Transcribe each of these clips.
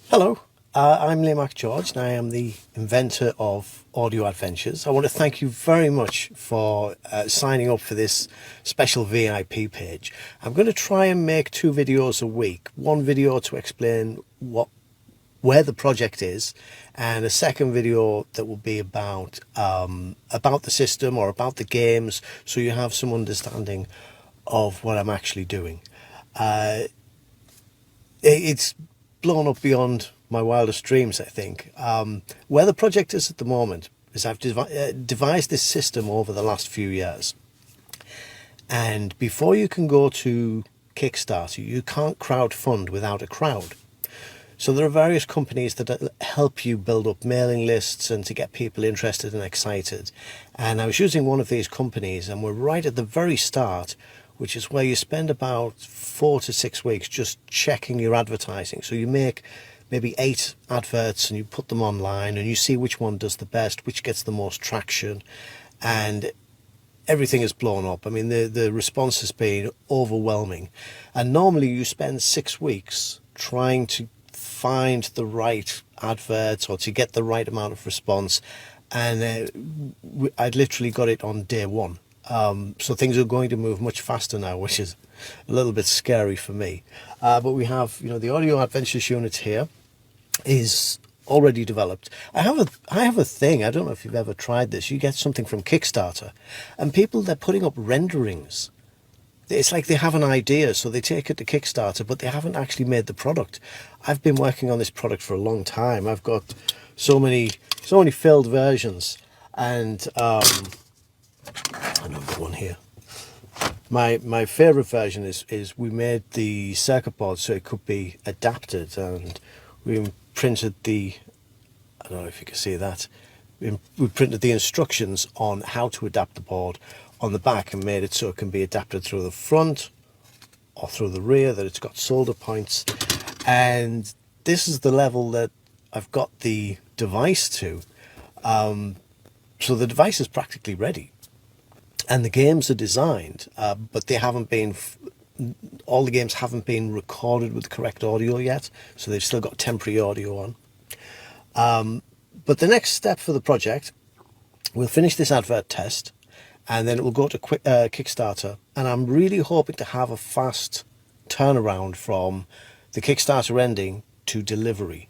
Hello, I'm Lee George and I am the inventor of Audio Adventures. I want to thank you very much for signing up for this special VIP page. I'm going to try and make 2 videos a week. One video to explain where the project is, and a second video that will be about the system or about the games, so you have some understanding of what I'm actually doing. It's blown up beyond my wildest dreams, I think. Where the project is at the moment is I've devised this system over the last few years. And before you can go to Kickstarter, you can't crowdfund without a crowd. So there are various companies that help you build up mailing lists and to get people interested and excited. And I was using one of these companies, and we're right at the very start, which is where you spend about 4 to 6 weeks just checking your advertising. So you make maybe 8 adverts and you put them online and you see which one does the best, which gets the most traction, and everything is blown up. I mean, the response has been overwhelming. And normally you spend 6 weeks trying to find the right adverts or to get the right amount of response, and I'd literally got it on day 1. So things are going to move much faster now, which is a little bit scary for me. But we have, the Audio Adventures unit here is already developed. I have a thing. I don't know if you've ever tried this. You get something from Kickstarter, and people, they're putting up renderings. It's like they have an idea, so they take it to Kickstarter, but they haven't actually made the product. I've been working on this product for a long time. I've got so many failed versions, and another one here. My favorite version is we made the circuit board so it could be adapted, and we printed I don't know if you can see that. We printed the instructions on how to adapt the board on the back and made it so it can be adapted through the front or through the rear, that it's got solder points. And this is the level that I've got the device to. So the device is practically ready. And the games are designed, but they haven't been, all the games haven't been recorded with the correct audio yet, so they've still got temporary audio on. But the next step for the project, we'll finish this advert test, and then it will go to Kickstarter, and I'm really hoping to have a fast turnaround from the Kickstarter ending to delivery.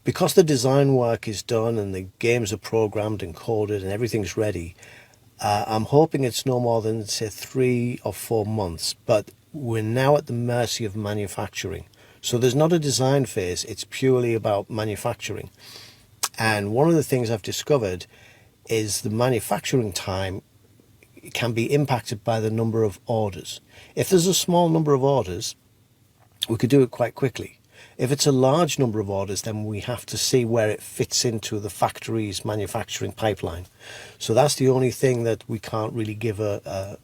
Because the design work is done and the games are programmed and coded and everything's ready, I'm hoping it's no more than, say, 3 or 4 months, but we're now at the mercy of manufacturing. So there's not a design phase, it's purely about manufacturing. And one of the things I've discovered is the manufacturing time can be impacted by the number of orders. If there's a small number of orders, we could do it quite quickly. If it's a large number of orders, then we have to see where it fits into the factory's manufacturing pipeline. So that's the only thing that we can't really give a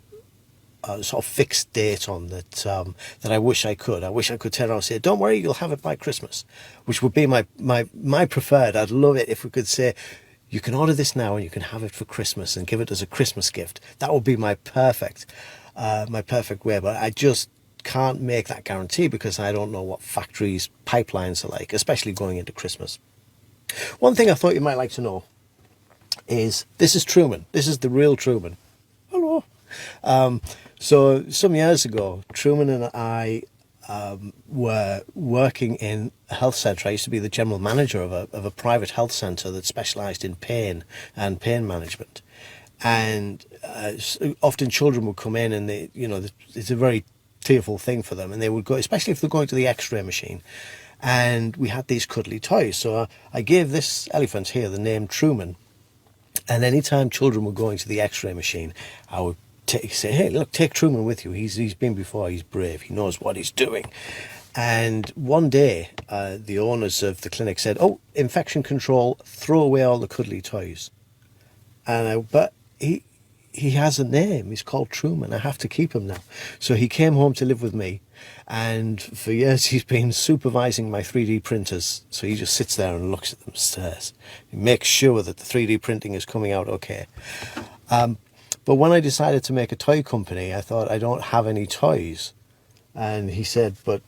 sort of fixed date on, that I wish I could. I wish I could turn around and say, don't worry, you'll have it by Christmas, which would be my preferred. I'd love it if we could say, you can order this now and you can have it for Christmas and give it as a Christmas gift. That would be my perfect way, but I just can't make that guarantee because I don't know what factories' pipelines are like, especially going into Christmas. One thing I thought you might like to know is, this is Truman. This is the real Truman. Hello. So some years ago, Truman and I were working in a health centre. I used to be the general manager of a private health centre that specialised in pain and pain management. And often children would come in, and it's a very tearful thing for them, and they would go, especially if they're going to the X-ray machine, and we had these cuddly toys. So I gave this elephant here the name Truman, and anytime children were going to the X-ray machine, I would say, hey, look, take Truman with you. He's been before, he's brave, he knows what he's doing. And one day the owners of the clinic said, oh, infection control, throw away all the cuddly toys. But he has a name. He's called Truman. I have to keep him now. So he came home to live with me, and for years he's been supervising my 3D printers. So he just sits there and looks at them, stares. He makes sure that the 3D printing is coming out okay. But when I decided to make a toy company, I thought, I don't have any toys. And he said, but,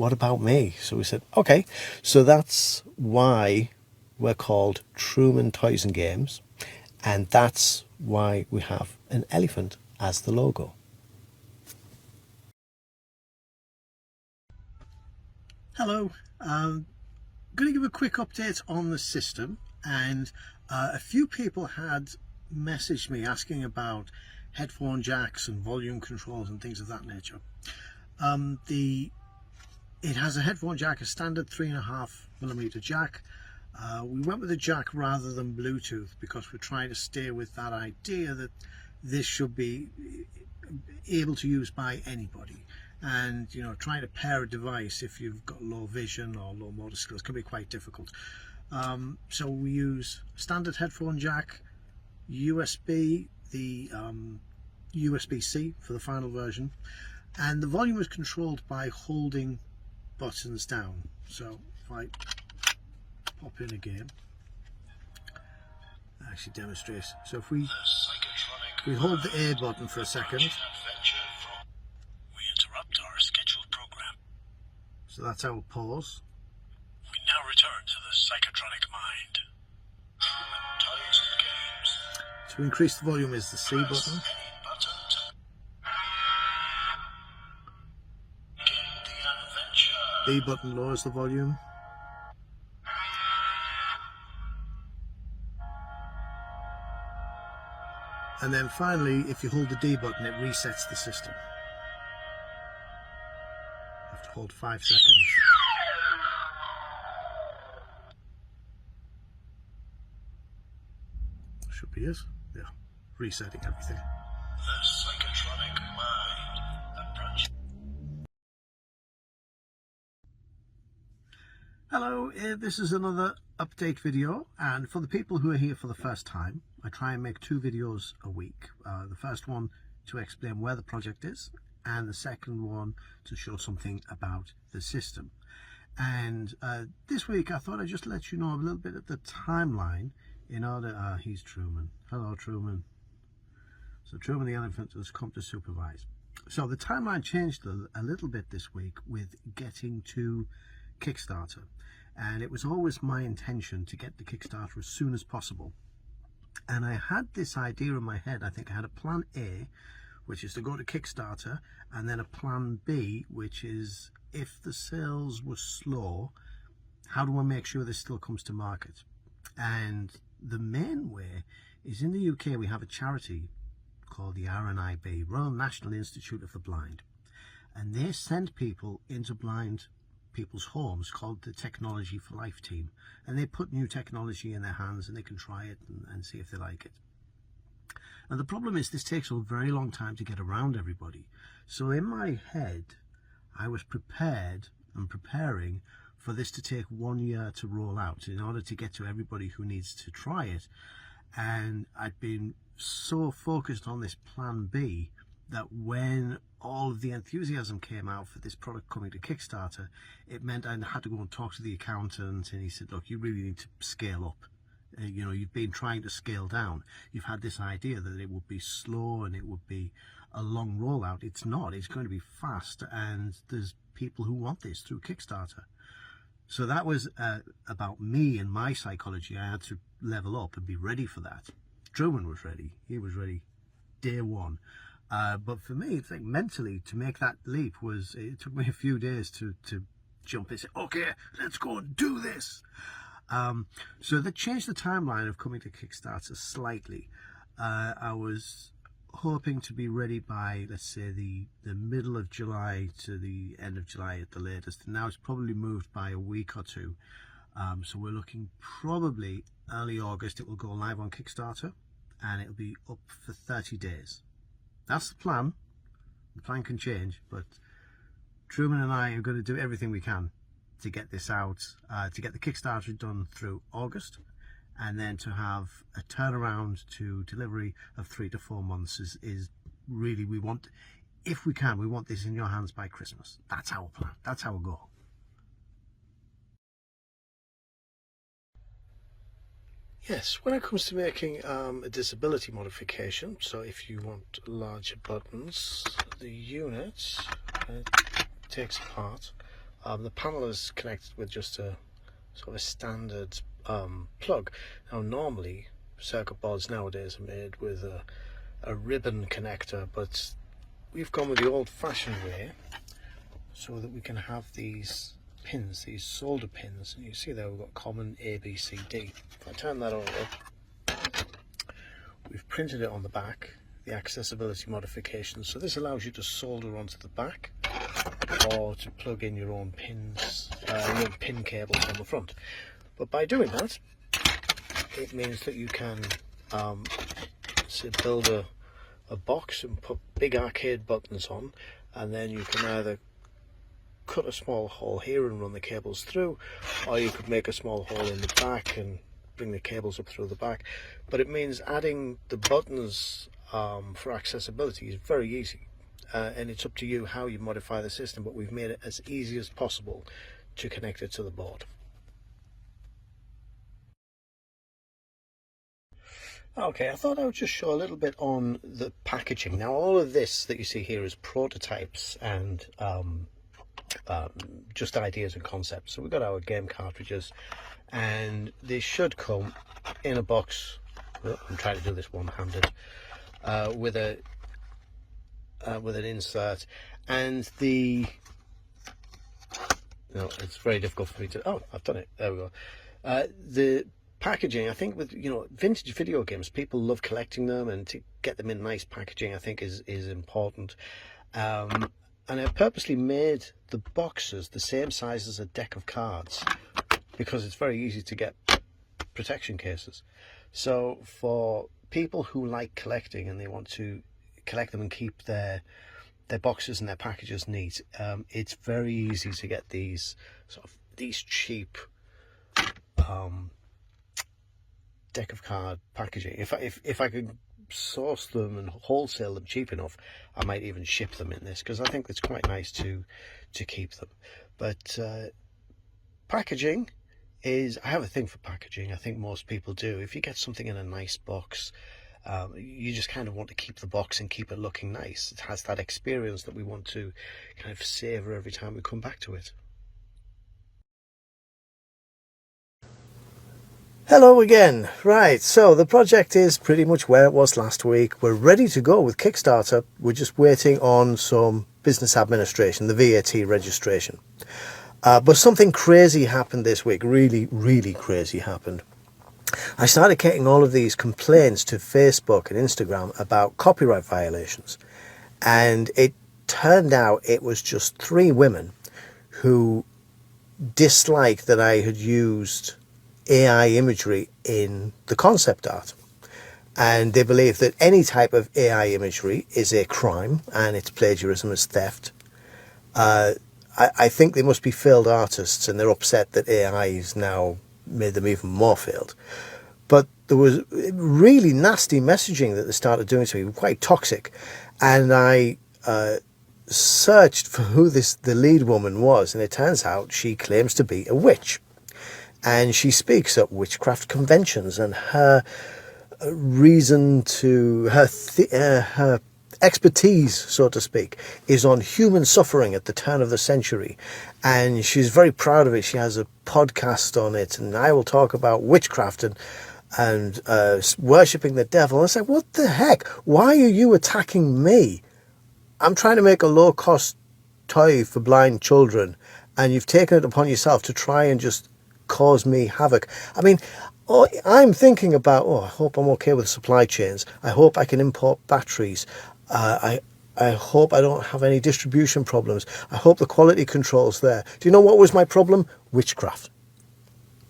what about me? So we said, okay, so that's why we're called Truman Toys and Games, and that's why we have an elephant as the logo. Hello, I'm going to give a quick update on the system, and a few people had messaged me asking about headphone jacks and volume controls and things of that nature. It has a headphone jack, a standard 3.5mm jack. We went with a jack rather than Bluetooth because we're trying to stay with that idea that this should be able to use by anybody. And you know, trying to pair a device if you've got low vision or low motor skills can be quite difficult. So we use standard headphone jack, USB, the USB-C for the final version, and the volume is controlled by holding buttons down. So if I pop in a game, I actually demonstrate. So if we hold the A button for a second, so that's our pause. We now return to the psychotronic mind. Toys and games. To increase the volume is the C button. B button lowers the volume. And then finally, if you hold the D button, it resets the system. You have to hold 5 seconds. Should be it. Yeah, resetting everything. The psychotronic mind. Approach. Hello, this is another update video, and for the people who are here for the first time, I try and make 2 videos a week. The first one to explain where the project is, and the second one to show something about the system. And this week I thought I'd just let you know a little bit of the timeline in order... he's Truman. Hello, Truman. So Truman the elephant has come to supervise. So the timeline changed a little bit this week with getting to Kickstarter, and it was always my intention to get the Kickstarter as soon as possible. And I had this idea in my head. I think I had a plan A, which is to go to Kickstarter, and then a plan B, which is if the sales were slow, how do I make sure this still comes to market? And the main way is, in the UK we have a charity called the RNIB, Royal National Institute of the Blind, and they send people into blind people's homes called the Technology for Life team, and they put new technology in their hands and they can try it and see if they like it. And the problem is this takes a very long time to get around everybody. So in my head I was prepared and preparing for this to take 1 year to roll out in order to get to everybody who needs to try it. And I'd been so focused on this plan B that when all of the enthusiasm came out for this product coming to Kickstarter, it meant I had to go and talk to the accountant, and he said, look, you really need to scale up. You know, you've been trying to scale down. You've had this idea that it would be slow and it would be a long rollout. It's not. It's going to be fast, and there's people who want this through Kickstarter. So that was about me and my psychology. I had to level up and be ready for that. Truman was ready. He was ready day one. But for me, it's like mentally to make that leap it took me a few days to jump and say, okay, let's go and do this. So that changed the timeline of coming to Kickstarter slightly. I was hoping to be ready by, let's say, the middle of July to the end of July at the latest. And now it's probably moved by a week or two. So we're looking probably early August. It will go live on Kickstarter, and it'll be up for 30 days. That's the plan. The plan can change, but Truman and I are going to do everything we can to get this out, to get the Kickstarter done through August, and then to have a turnaround to delivery of 3 to 4 months is really, we want, if we can, we want this in your hands by Christmas. That's our plan. That's our goal. Yes, when it comes to making a disability modification, so if you want larger buttons, the unit takes apart The panel is connected with just a sort of a standard plug. Now normally circuit boards nowadays are made with a ribbon connector, but we've gone with the old-fashioned way so that we can have these pins, these solder pins, and you see there we've got common A, B, C, D. If I turn that on up, we've printed it on the back, the accessibility modifications. So this allows you to solder onto the back or to plug in your own pins, your own pin cables on the front. But by doing that, it means that you can say build a box and put big arcade buttons on, and then you can either cut a small hole here and run the cables through, or you could make a small hole in the back and bring the cables up through the back. But it means adding the buttons for accessibility is very easy, and it's up to you how you modify the system, but we've made it as easy as possible to connect it to the board. Okay, I thought I would just show a little bit on the packaging. Now, all of this that you see here is prototypes and just ideas and concepts. So we've got our game cartridges, and they should come in a box. Oh, I'm trying to do this one-handed with an insert, and it's very difficult for me to. Oh, I've done it. There we go. The packaging, I think, with vintage video games, people love collecting them, and to get them in nice packaging, I think is important. And I purposely made the boxes the same size as a deck of cards because it's very easy to get protection cases. So for people who like collecting and they want to collect them and keep their boxes and their packages neat, it's very easy to get these cheap deck of card packaging. If I could source them and wholesale them cheap enough, I might even ship them in this, because I think it's quite nice to keep them. But packaging is, I have a thing for packaging. I think most people do. If you get something in a nice box, you just kind of want to keep the box and keep it looking nice. It has that experience that we want to kind of savor every time we come back to it. Hello again. Right, so the project is pretty much where it was last week. We're ready to go with Kickstarter. We're just waiting on some business administration, the VAT registration. But something crazy happened this week. Really, really crazy happened. I started getting all of these complaints to Facebook and Instagram about copyright violations. And it turned out it was just 3 women who disliked that I had used AI imagery in the concept art, and they believe that any type of AI imagery is a crime and it's plagiarism, is theft. I think they must be failed artists, and they're upset that AI has now made them even more failed. But there was really nasty messaging that they started doing to me, quite toxic, and I searched for who the lead woman was, and it turns out she claims to be a witch. And she speaks at witchcraft conventions, and her reason to her expertise, so to speak, is on human suffering at the turn of the century, and she's very proud of it. She has a podcast on it, and I will talk about witchcraft and worshipping the devil. And I say, what the heck? Why are you attacking me? I'm trying to make a low-cost toy for blind children, and you've taken it upon yourself to try and just cause me havoc. I mean, I'm thinking about, I hope I'm okay with supply chains. I hope I can import batteries. I hope I don't have any distribution problems. I hope the quality control's there. Do you know what was my problem? Witchcraft.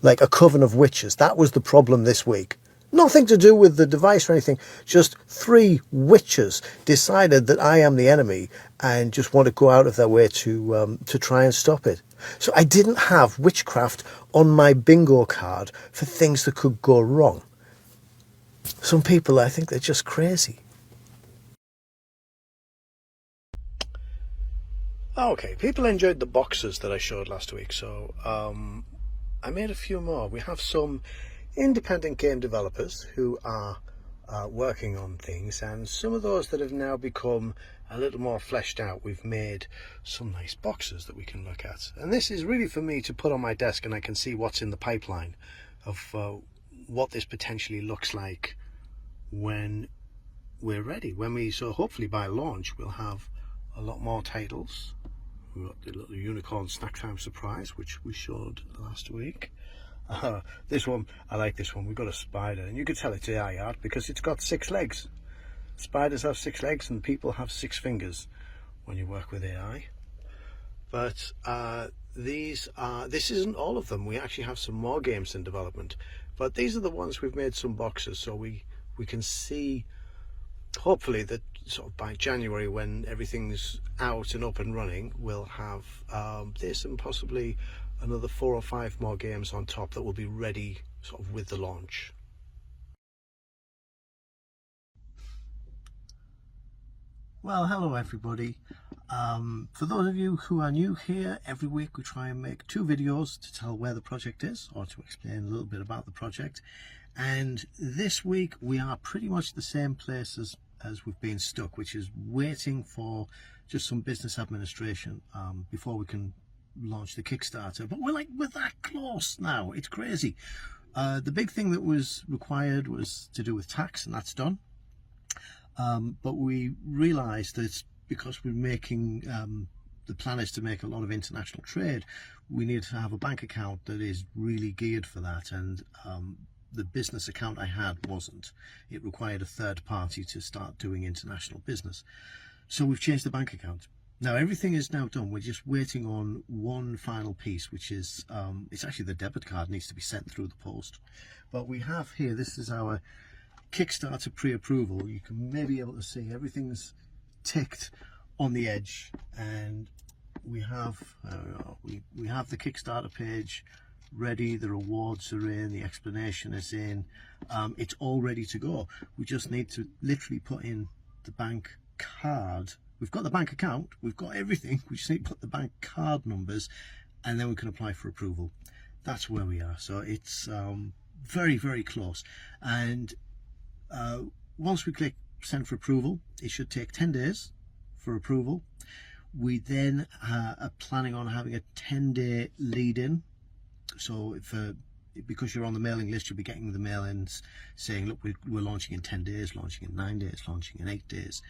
Like a coven of witches. That was the problem this week. Nothing to do with the device or anything. Just 3 witches decided that I am the enemy and just want to go out of their way to try and stop it. So I didn't have witchcraft on my bingo card for things that could go wrong. Some people, I think they're just crazy. Okay, people enjoyed the boxes that I showed last week, so I made a few more. We have some independent game developers who are working on things, and some of those that have now become a little more fleshed out, we've made some nice boxes that we can look at. And this is really for me to put on my desk, and I can see what's in the pipeline of what this potentially looks like when we're ready. When we, so hopefully by launch, we'll have a lot more titles. We've got the little unicorn snack time surprise, which we showed last week. This one, I like this one. We've got a spider, and you can tell it's AI art because it's got 6 legs. Spiders have 6 legs and people have 6 fingers when you work with AI. But this isn't all of them. We actually have some more games in development, but these are the ones we've made some boxes, so we can see hopefully that sort of by January, when everything's out and up and running, we'll have this and possibly another 4 or 5 more games on top that will be ready sort of with the launch. Well, hello everybody. For those of you who are new here, every week we try and make 2 videos to tell where the project is or to explain a little bit about the project. And this week we are pretty much the same place as we've been stuck, which is waiting for just some business administration before we can launch the Kickstarter. But we're that close now. It's crazy. The big thing that was required was to do with tax, and that's done. But we realized that because we're making the plan is to make a lot of international trade, we need to have a bank account that is really geared for that, and the business account I had wasn't. It required a third party to start doing international business. So we've changed the bank account. Now everything is now done. We're just waiting on one final piece, which is it's actually the debit card needs to be sent through the post. But we have here, this is our Kickstarter pre-approval. You can maybe be able to see everything's ticked on the edge, and we have we have the Kickstarter page ready, the rewards are in, the explanation is in, it's all ready to go. We just need to literally put in the bank card. We've got the bank account, we've got everything, we just need to put the bank card numbers, and then we can apply for approval. That's where we are. So it's very, very close. And once we click send for approval, it should take 10 days for approval. We then are planning on having a 10-day lead-in. So because you're on the mailing list, you'll be getting the mail-ins saying, look, we're launching in 10 days, launching in 9 days, launching in 8 days.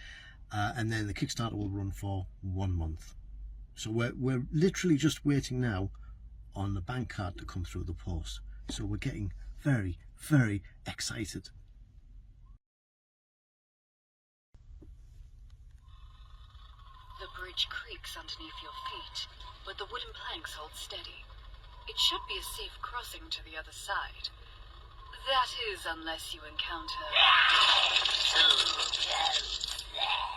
And then the Kickstarter will run for 1 month. So we're literally just waiting now on the bank card to come through the post. So we're getting very, very excited. The bridge creaks underneath your feet, but the wooden planks hold steady. It should be a safe crossing to the other side. That is, unless you encounter... Who goes there?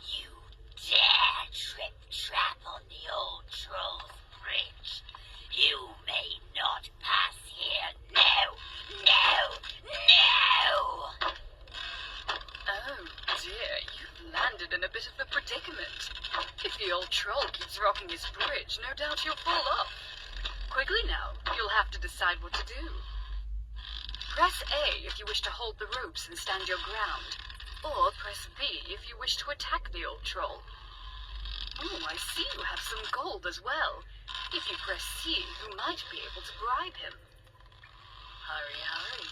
You dare trip-trap on the old troll's bridge? You may not pass here. No! No! No! Oh dear, you've landed in a bit of a predicament. If the old troll keeps rocking his bridge, no doubt you'll fall off. Quickly now, you'll have to decide what to do. Press A if you wish to hold the ropes and stand your ground, or press B if you wish to attack the old troll. Oh, I see you have some gold as well. If you press C, you might be able to bribe him. Hurry, hurry.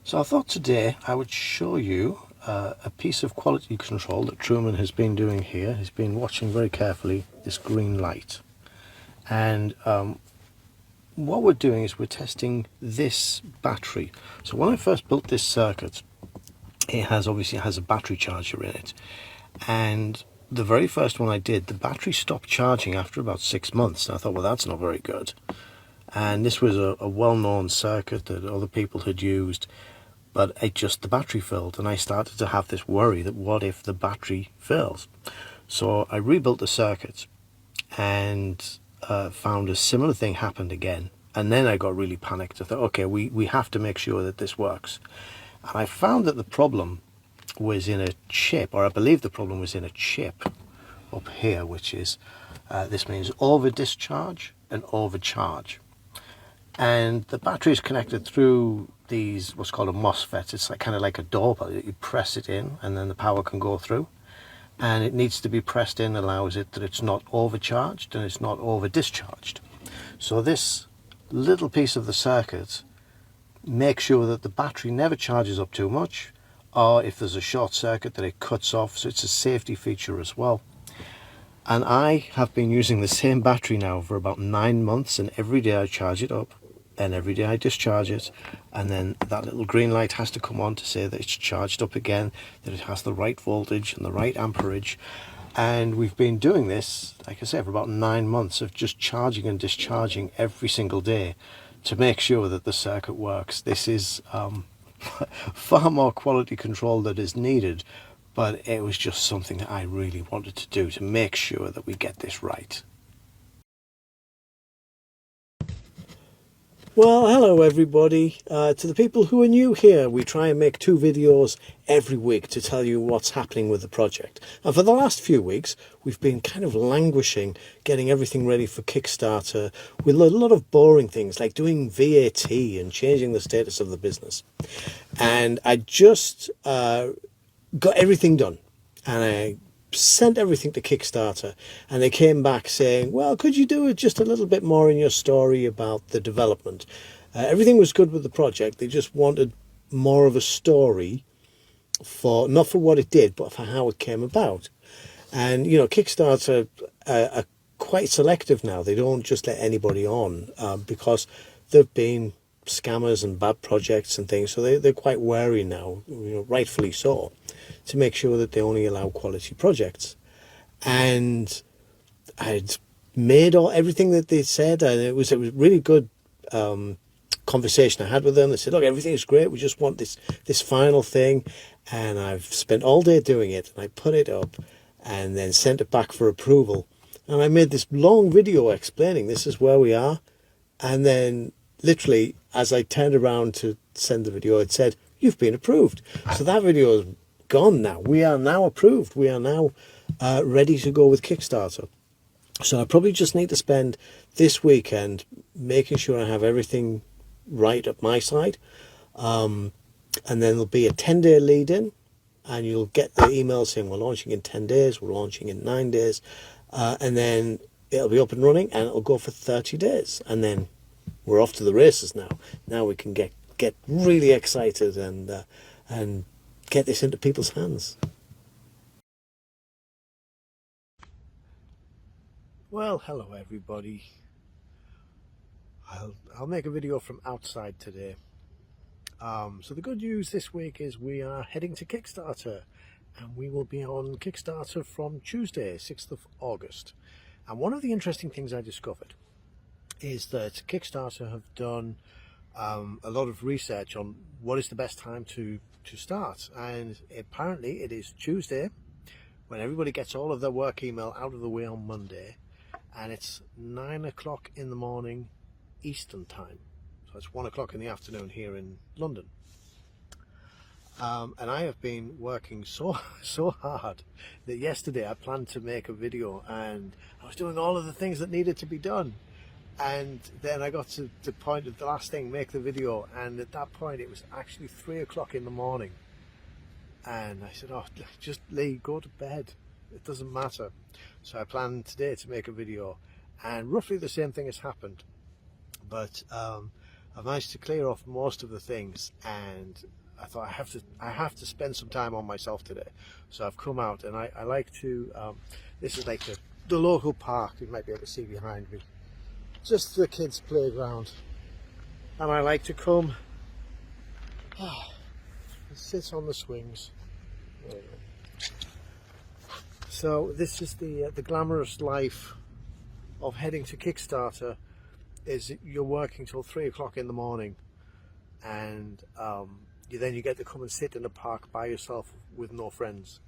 So I thought today I would show you a piece of quality control that Truman has been doing here. He's been watching very carefully this green light. And what we're doing is we're testing this battery. So when I first built this circuit, it obviously has a battery charger in it. And the very first one I did, the battery stopped charging after about 6 months. And I thought, well, that's not very good. And this was a well-known circuit that other people had used, but the battery failed, and I started to have this worry that what if the battery fails? So I rebuilt the circuit and found a similar thing happened again. And then I got really panicked. I thought, okay, we have to make sure that this works. And I found that the problem was in a chip, or I believe the problem was in a chip up here, which is This means over discharge and overcharge. And the battery is connected through these, what's called a MOSFET. It's like, kind of like a door. You press it in and then the power can go through. And it needs to be pressed in, allows it that it's not overcharged and it's not over discharged. So this little piece of the circuit makes sure that the battery never charges up too much, or if there's a short circuit that it cuts off. So it's a safety feature as well. And I have been using the same battery now for about 9 months, and every day I charge it up and every day I discharge it, and then that little green light has to come on to say that it's charged up again, that it has the right voltage and the right amperage. And we've been doing this, like I said, for about 9 months of just charging and discharging every single day to make sure that the circuit works. This is far more quality control that is needed, but it was just something that I really wanted to do to make sure that we get this right. Well, hello everybody. To the people who are new here, we try and make 2 videos every week to tell you what's happening with the project. And for the last few weeks, we've been kind of languishing, getting everything ready for Kickstarter with a lot of boring things like doing VAT and changing the status of the business. And I just got everything done, and I sent everything to Kickstarter, and they came back saying, well, could you do it just a little bit more in your story about the development? Everything was good with the project. They just wanted more of a story, for not for what it did, but for how it came about. And you know, Kickstarter are quite selective now. They don't just let anybody on because there've been scammers and bad projects and things, so they're quite wary now, you know, rightfully so, to make sure that they only allow quality projects. And I'd made everything that they said, and it was a really good conversation I had with them. They said, look, everything is great, we just want this final thing. And I've spent all day doing it, and I put it up and then sent it back for approval. And I made this long video explaining this is where we are. And then literally, as I turned around to send the video, it said, you've been approved. So that video is gone now. We are now approved. We are now ready to go with Kickstarter. So I probably just need to spend this weekend making sure I have everything right at my side. And then there'll be a 10-day lead in, and you'll get the email saying we're launching in 10 days, we're launching in 9 days. And then it'll be up and running, and it'll go for 30 days. And then we're off to the races now. Now we can get really excited and get this into people's hands. Well, hello everybody. I'll make a video from outside today. So the good news this week is we are heading to Kickstarter, and we will be on Kickstarter from Tuesday, 6th of August. And one of the interesting things I discovered is that Kickstarter have done a lot of research on what is the best time to start, and apparently it is Tuesday, when everybody gets all of their work email out of the way on Monday, and it's 9 o'clock in the morning Eastern time, so it's 1 o'clock in the afternoon here in London. And I have been working so hard that yesterday I planned to make a video, and I was doing all of the things that needed to be done. And then I got to the point of the last thing, make the video, and at that point it was actually 3 o'clock in the morning. And I said, oh, just Lee, go to bed, it doesn't matter. So I planned today to make a video, and roughly the same thing has happened. But I've managed to clear off most of the things, and I thought I have to spend some time on myself today. So I've come out, and I like to, this is like the local park, you might be able to see behind me. Just the kids' playground, and I like to come and sit on the swings. There you go. So this is the glamorous life of heading to Kickstarter. Is you're working till 3 o'clock in the morning, and then you get to come and sit in the park by yourself with no friends.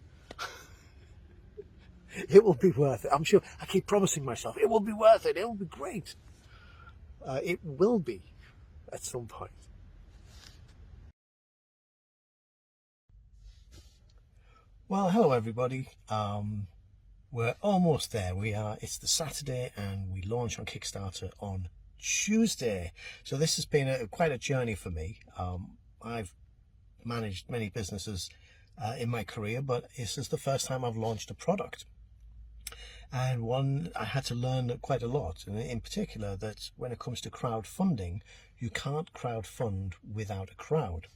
It will be worth it. I'm sure. I keep promising myself it will be worth it. It will be great. It will be at some point. Well, hello everybody. We're almost there. It's the Saturday and we launch on Kickstarter on Tuesday. So this has been quite a journey for me. I've managed many businesses in my career, but this is the first time I've launched a product. And one, I had to learn quite a lot, and in particular that when it comes to crowdfunding, you can't crowdfund without a crowd.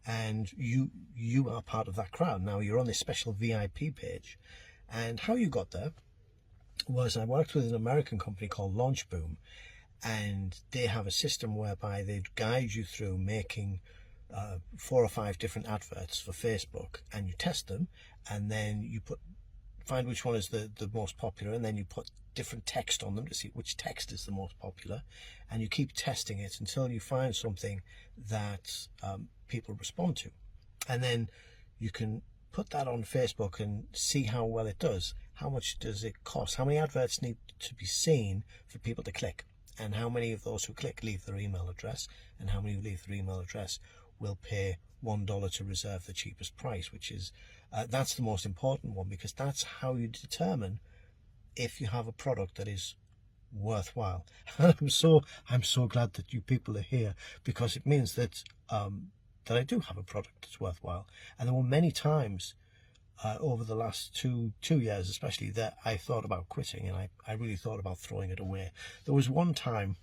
And you are part of that crowd. Now you're on this special VIP page. And how you got there was I worked with an American company called Launchboom, and they have a system whereby they guide you through making 4 or 5 different adverts for Facebook, and you test them, and then you find which one is the most popular, and then you put different text on them to see which text is the most popular, and you keep testing it until you find something that people respond to, and then you can put that on Facebook and see how well it does. How much does it cost? How many adverts need to be seen for people to click? And how many of those who click leave their email address? And how many who leave their email address will pay $1 to reserve the cheapest price? Which is, that's the most important one, because that's how you determine if you have a product that is worthwhile. And I'm so glad that you people are here, because it means that that I do have a product that's worthwhile. And there were many times over the last two years especially that I thought about quitting, and I really thought about throwing it away. There was one time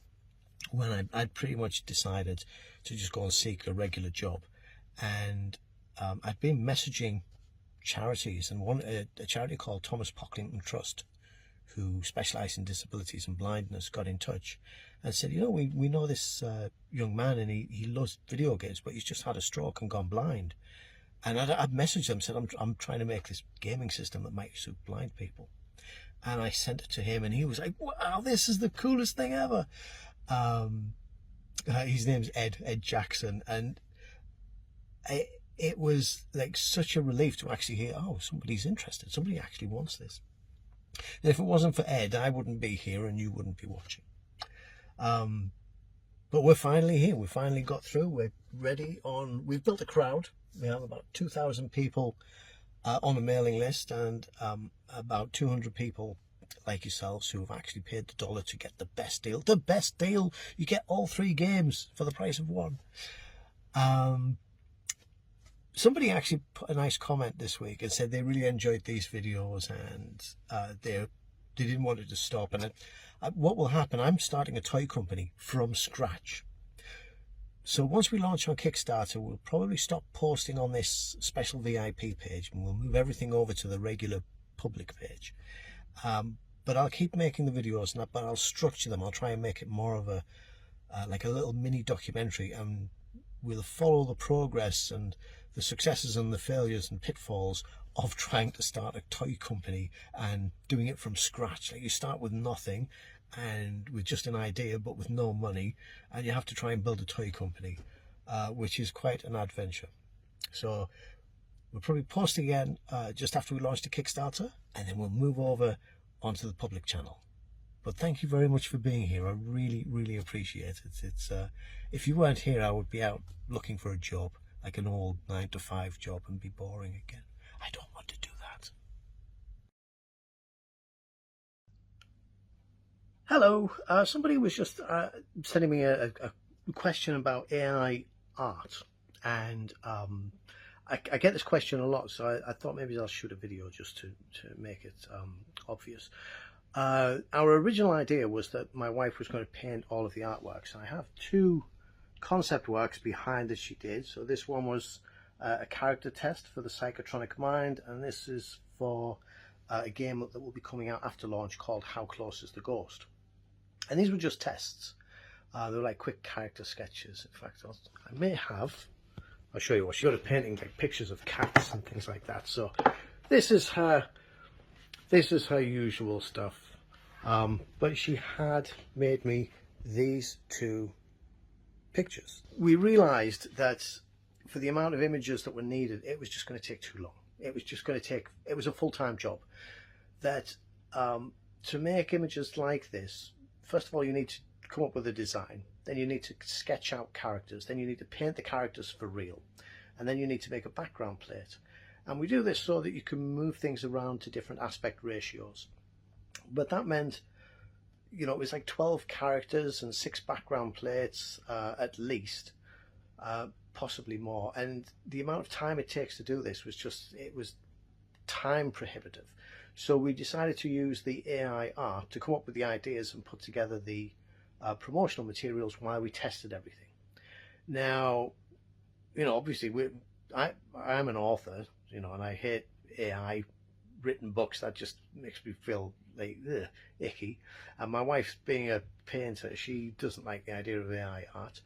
when I'd pretty much decided to just go and seek a regular job, and I'd been messaging charities, and a charity called Thomas Pocklington Trust, who specialise in disabilities and blindness, got in touch and said, we know this young man, and he loves video games, but he's just had a stroke and gone blind. And I'd messaged them, said, I'm trying to make this gaming system that might suit blind people. And I sent it to him, and he was like, wow, this is the coolest thing ever. His name's Ed Jackson. And it was like such a relief to actually hear, oh, somebody's interested. Somebody actually wants this. And if it wasn't for Ed, I wouldn't be here and you wouldn't be watching. But we're finally here. We finally got through. We're ready we've built a crowd. We have about 2,000 people on a mailing list, and about 200 people like yourselves who have actually paid the $1 to get the best deal. The best deal! You get all 3 games for the price of 1. Somebody actually put a nice comment this week and said they really enjoyed these videos, and they didn't want it to stop. And what will happen, I'm starting a toy company from scratch. So once we launch on Kickstarter, we'll probably stop posting on this special VIP page, and we'll move everything over to the regular public page. But I'll keep making the videos, but I'll structure them. I'll try and make it more of a like a little mini documentary, and we'll follow the progress and the successes and the failures and pitfalls of trying to start a toy company and doing it from scratch. Like, you start with nothing and with just an idea, but with no money, and you have to try and build a toy company, which is quite an adventure. So we'll probably post again just after we launch the Kickstarter, and then we'll move over onto the public channel. But thank you very much for being here. I really, really appreciate it. It's if you weren't here, I would be out looking for a job, like an old 9-to-5 job, and be boring again. I don't want to do that. Hello. Somebody was just sending me a question about AI art, and I get this question a lot, so I thought maybe I'll shoot a video just to make it obvious. Our original idea was that my wife was going to paint all of the artworks. I have 2 concept works behind that she did. So this one was a character test for the Psychotronic Mind, and this is for a game that will be coming out after launch called How Close is the Ghost. And these were just tests. They were like quick character sketches. In fact, I may have, I'll show you what she got, a painting like pictures of cats and things like that. So this is her usual stuff, but she had made me these 2 pictures. We realized that for the amount of images that were needed, it was just going to take too long. It was a full-time job. That to make images like this, first of all, you need to come up with a design, then you need to sketch out characters, then you need to paint the characters for real, and then you need to make a background plate. And we do this so that you can move things around to different aspect ratios. But that meant, you know, it was like 12 characters and 6 background plates at least, possibly more. And the amount of time it takes to do this was just, it was time prohibitive. So we decided to use the AI art to come up with the ideas and put together the promotional materials while we tested everything. Now, you know, obviously I'm an author, you know, and I hate AI written books. That just makes me feel like icky. And my wife's being a painter, she doesn't like the idea of AI art.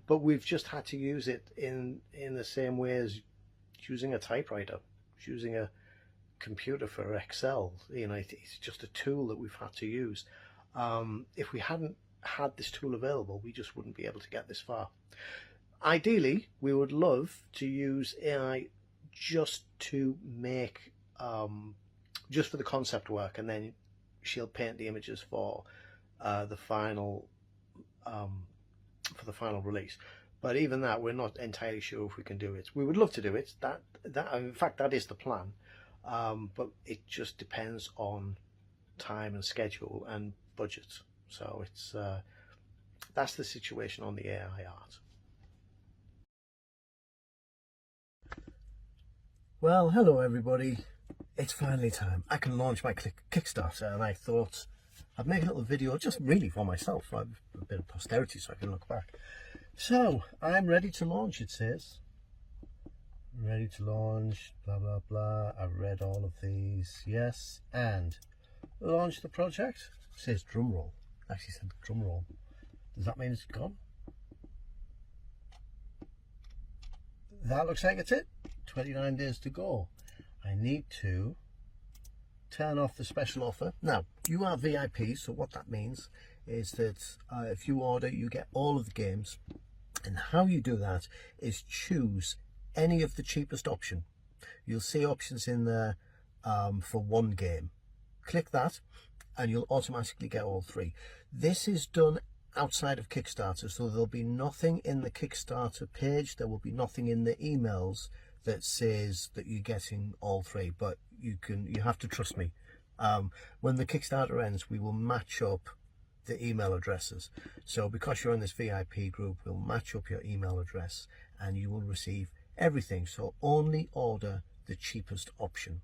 But we've just had to use it in the same way as using a typewriter, using a computer for Excel. You know, it's just a tool that we've had to use. If we hadn't had this tool available, we just wouldn't be able to get this far. Ideally, we would love to use AI just to make, just for the concept work, and then she'll paint the images for the final release. But even that, we're not entirely sure if we can do it. We would love to do it. That in fact, that is the plan. But it just depends on time and schedule and budget. So it's that's the situation on the AI art. Well, hello everybody. It's finally time. I can launch my Kickstarter, and I thought I'd make a little video just really for myself. I've a bit of posterity so I can look back. So I'm ready to launch, it says. Ready to launch, blah blah blah. I've read all of these, yes, and launch the project. It says drum roll. Actually said drum roll. Does that mean it's gone? That looks like it's it. 29 days to go. I need to turn off the special offer. Now, you are VIP, so what that means is that if you order, you get all of the games. And how you do that is choose any of the cheapest option. You'll see options in there for one game. Click that and you'll automatically get all 3. This is done outside of Kickstarter, so there'll be nothing in the Kickstarter page, there will be nothing in the emails that says that you're getting all 3, but you have to trust me. When the Kickstarter ends, we will match up the email addresses. So because you're in this VIP group, we'll match up your email address and you will receive everything. So only order the cheapest option.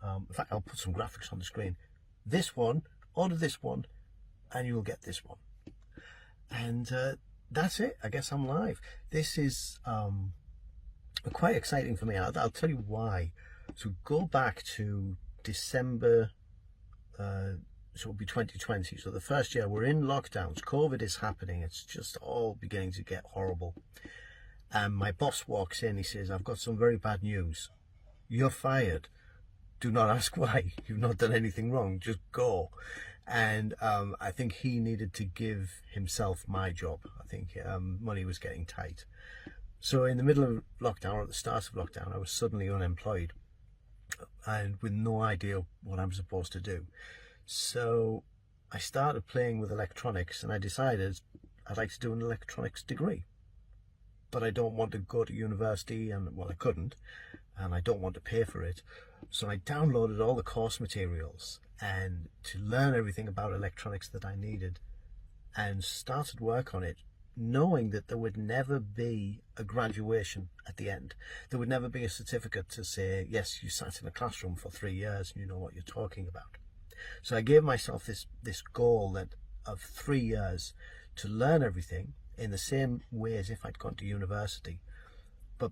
In fact, I'll put some graphics on the screen. This one, order this one, and you will get this one. And that's it. I guess I'm live. This is quite exciting for me. I'll tell you why. So go back to December, so it'll be 2020. So the first year we're in lockdowns. COVID is happening. It's just all beginning to get horrible. And my boss walks in. He says, "I've got some very bad news. You're fired. Do not ask why. You've not done anything wrong. Just go." And I think he needed to give himself my job. I think money was getting tight. So in the middle of lockdown, or at the start of lockdown, I was suddenly unemployed and with no idea what I'm supposed to do. So I started playing with electronics, and I decided I'd like to do an electronics degree. But I don't want to go to university, and well, I couldn't, and I don't want to pay for it. So I downloaded all the course materials and to learn everything about electronics that I needed, and started work on it, knowing that there would never be a graduation at the end. There would never be a certificate to say, yes, you sat in a classroom for 3 years and you know what you're talking about. So I gave myself this goal that of 3 years to learn everything in the same way as if I'd gone to university. But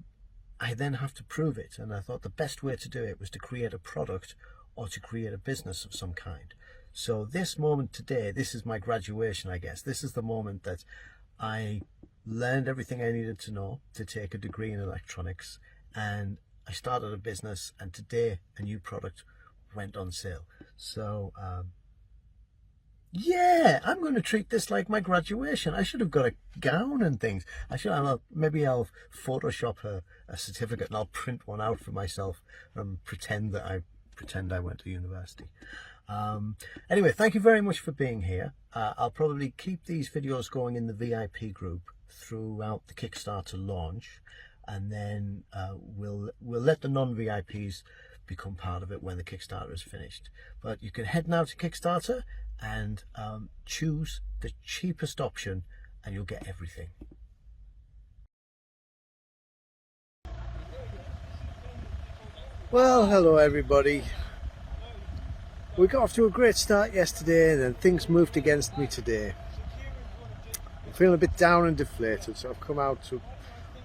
I then have to prove it, and I thought the best way to do it was to create a product or to create a business of some kind. So this moment today, this is my graduation, I guess. This is the moment that I learned everything I needed to know to take a degree in electronics, and I started a business, and today a new product went on sale. So yeah, I'm going to treat this like my graduation. I should have got a gown and things. Maybe I'll Photoshop a certificate and I'll print one out for myself and pretend I went to university. Anyway, thank you very much for being here. I'll probably keep these videos going in the VIP group throughout the Kickstarter launch. and then we'll let the non-VIPs become part of it when the Kickstarter is finished. But you can head now to Kickstarter and choose the cheapest option, and you'll get everything. Well, hello everybody. We got off to a great start yesterday, and then things moved against me today. I'm feeling a bit down and deflated, so I've come out to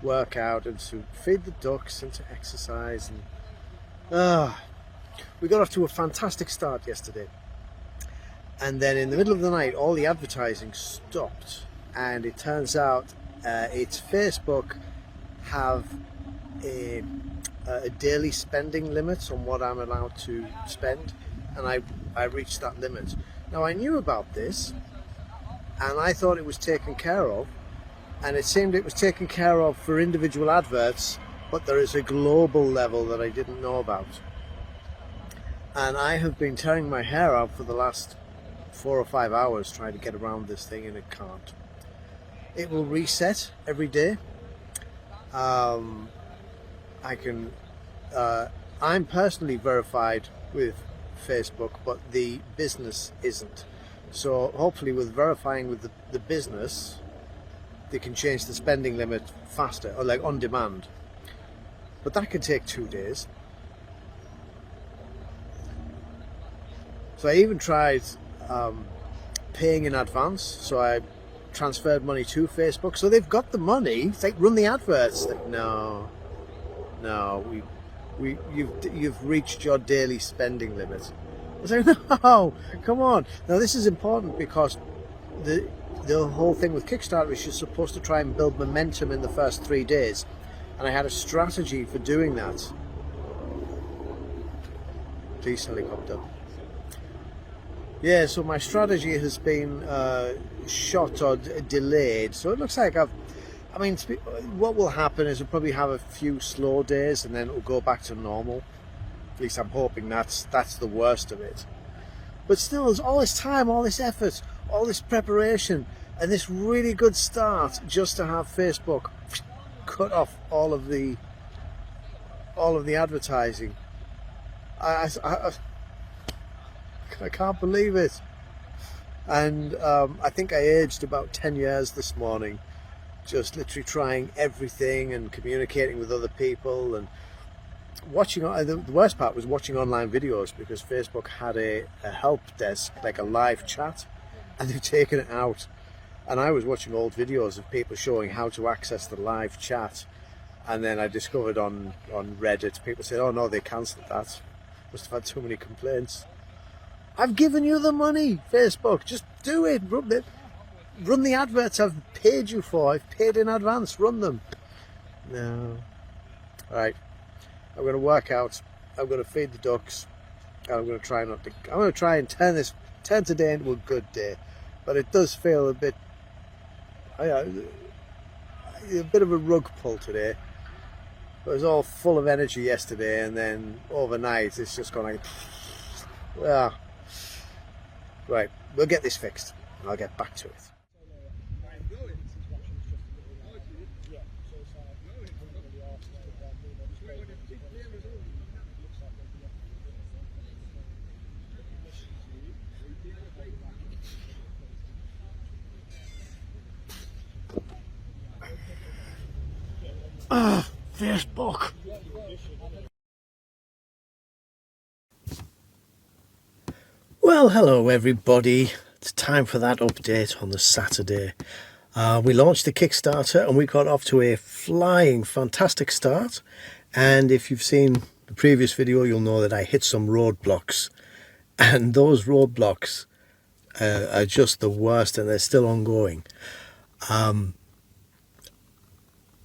work out and to feed the ducks and to exercise. And we got off to a fantastic start yesterday, and then in the middle of the night all the advertising stopped, and it turns out it's Facebook have a daily spending limit on what I'm allowed to spend, and I reached that limit. Now, I knew about this and I thought it was taken care of, and it seemed it was taken care of for individual adverts, but there is a global level that I didn't know about, and I have been tearing my hair out for the last 4 or 5 hours trying to get around this thing, and it can't. It will reset every day. I'm personally verified with Facebook, but the business isn't. So hopefully with verifying with the business, they can change the spending limit faster, or like on demand. But that can take 2 days. So I even tried paying in advance. So I transferred money to Facebook. So they've got the money. It's like, run the adverts. Like, no, you've reached your daily spending limit. I was like, no, come on. Now this is important because the whole thing with Kickstarter is you're supposed to try and build momentum in the first 3 days, and I had a strategy for doing that. Police helicopter. Yeah, so my strategy has been shot or delayed. So it looks like what will happen is we'll probably have a few slow days, and then it'll go back to normal. At least I'm hoping that's the worst of it. But still, there's all this time, all this effort, all this preparation, and this really good start just to have Facebook cut off all of the advertising. I can't believe it. And I think I aged about 10 years this morning, just literally trying everything and communicating with other people, and watching. The worst part was watching online videos, because Facebook had a help desk, like a live chat, and they've taken it out. And I was watching old videos of people showing how to access the live chat, and then I discovered on Reddit, people said, oh no, they cancelled that. Must have had too many complaints. I've given you the money, Facebook, just do it. Run the adverts I've paid you for. I've paid in advance, run them. No. Alright, I'm going to work out, I'm going to feed the ducks, and I'm going to try and turn today into a good day. But it does feel a bit of a rug pull today. It was all full of energy yesterday, and then overnight it's just gone like, well, right, we'll get this fixed, and I'll get back to it. Facebook. Well, hello everybody. It's time for that update on the Saturday. We launched the Kickstarter and we got off to a flying fantastic start. And if you've seen the previous video, you'll know that I hit some roadblocks. And those roadblocks are just the worst, and they're still ongoing.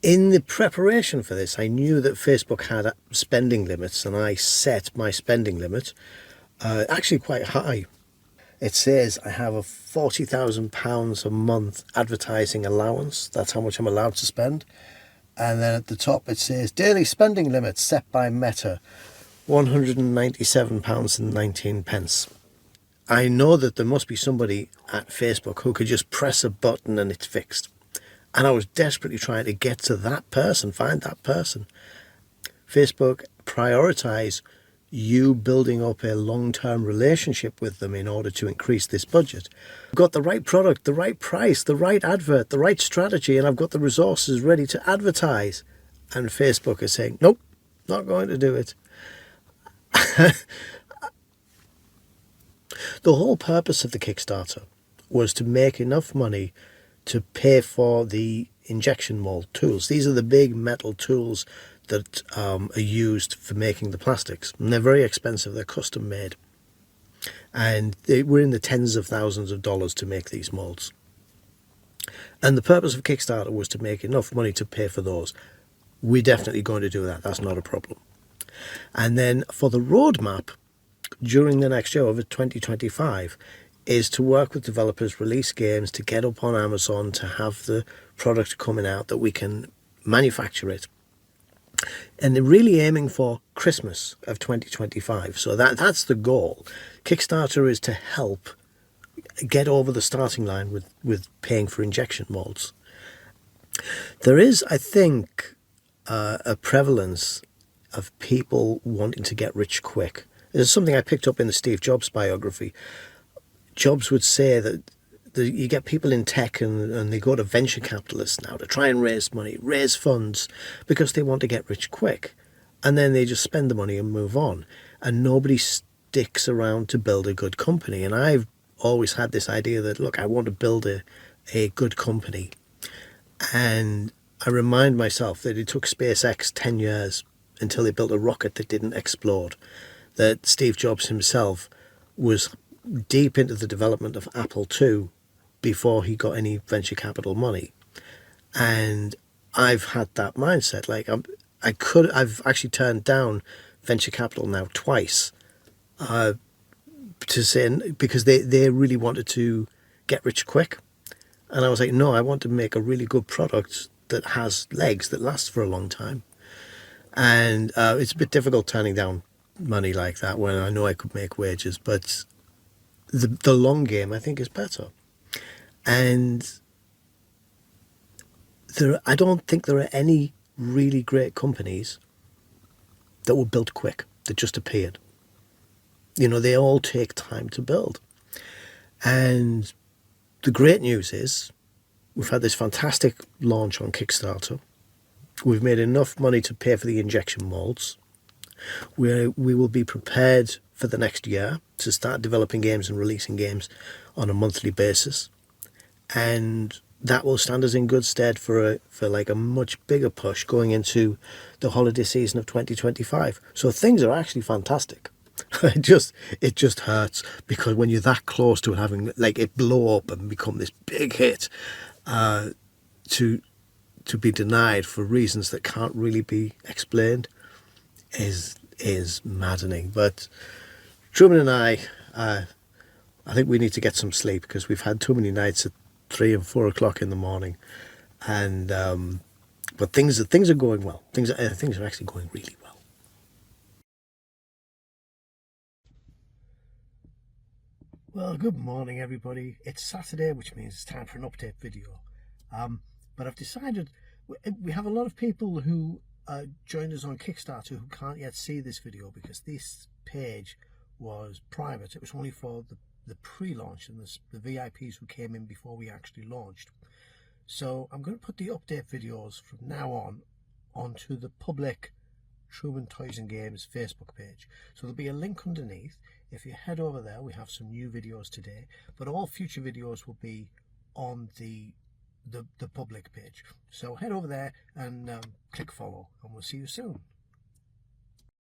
In the preparation for this, I knew that Facebook had spending limits, and I set my spending limit actually quite high. It says I have a £40,000 a month advertising allowance. That's how much I'm allowed to spend. And then at the top it says daily spending limit set by Meta, £197.19. I know that there must be somebody at Facebook who could just press a button and it's fixed. And I was desperately trying to get to that person, find that person. Facebook prioritize you building up a long-term relationship with them in order to increase this budget. I've got the right product, the right price, the right advert, the right strategy, and I've got the resources ready to advertise. And Facebook is saying, nope, not going to do it. The whole purpose of the Kickstarter was to make enough money to pay for the injection mold tools. These are the big metal tools that are used for making the plastics. And they're very expensive. They're custom made. And they were in the tens of thousands of dollars to make these molds. And the purpose of Kickstarter was to make enough money to pay for those. We're definitely going to do that. That's not a problem. And then for the roadmap, during the next year, over 2025, is to work with developers, release games, to get up on Amazon, to have the product coming out that we can manufacture it. And they're really aiming for Christmas of 2025. So that's the goal. Kickstarter is to help get over the starting line with paying for injection molds. There is, I think, a prevalence of people wanting to get rich quick. This is something I picked up in the Steve Jobs biography. Jobs would say that you get people in tech and they go to venture capitalists now to try and raise money, raise funds, because they want to get rich quick. And then they just spend the money and move on. And nobody sticks around to build a good company. And I've always had this idea that, look, I want to build a good company. And I remind myself that it took SpaceX 10 years until they built a rocket that didn't explode. That Steve Jobs himself was deep into the development of Apple II before he got any venture capital money. And I've had that mindset. Like I've actually turned down venture capital now twice to say, because they really wanted to get rich quick. And I was like, no, I want to make a really good product that has legs, that lasts for a long time. And it's a bit difficult turning down money like that when I know I could make wages, but the long game I think is better. And I don't think there are any really great companies that were built quick, that just appeared. You know, they all take time to build. And the great news is we've had this fantastic launch on Kickstarter. We've made enough money to pay for the injection molds. We will be prepared for the next year to start developing games and releasing games on a monthly basis. And that will stand us in good stead for like a much bigger push going into the holiday season of 2025. So things are actually fantastic. It just hurts because when you're that close to having like it blow up and become this big hit, to be denied for reasons that can't really be explained is maddening. But Truman and I think we need to get some sleep because we've had too many nights at 3 and 4 o'clock in the morning, and but things are going well. Things are actually going really well. Well, good morning, everybody. It's Saturday, which means it's time for an update video. But I've decided we have a lot of people who joined us on Kickstarter who can't yet see this video because this page was private. It was only for the pre-launch and the VIPs who came in before we actually launched. So I'm going to put the update videos from now on onto the public Truman Toys and Games Facebook page. So there'll be a link underneath. If you head over there, we have some new videos today, but all future videos will be on the public page. So head over there and click follow, and we'll see you soon.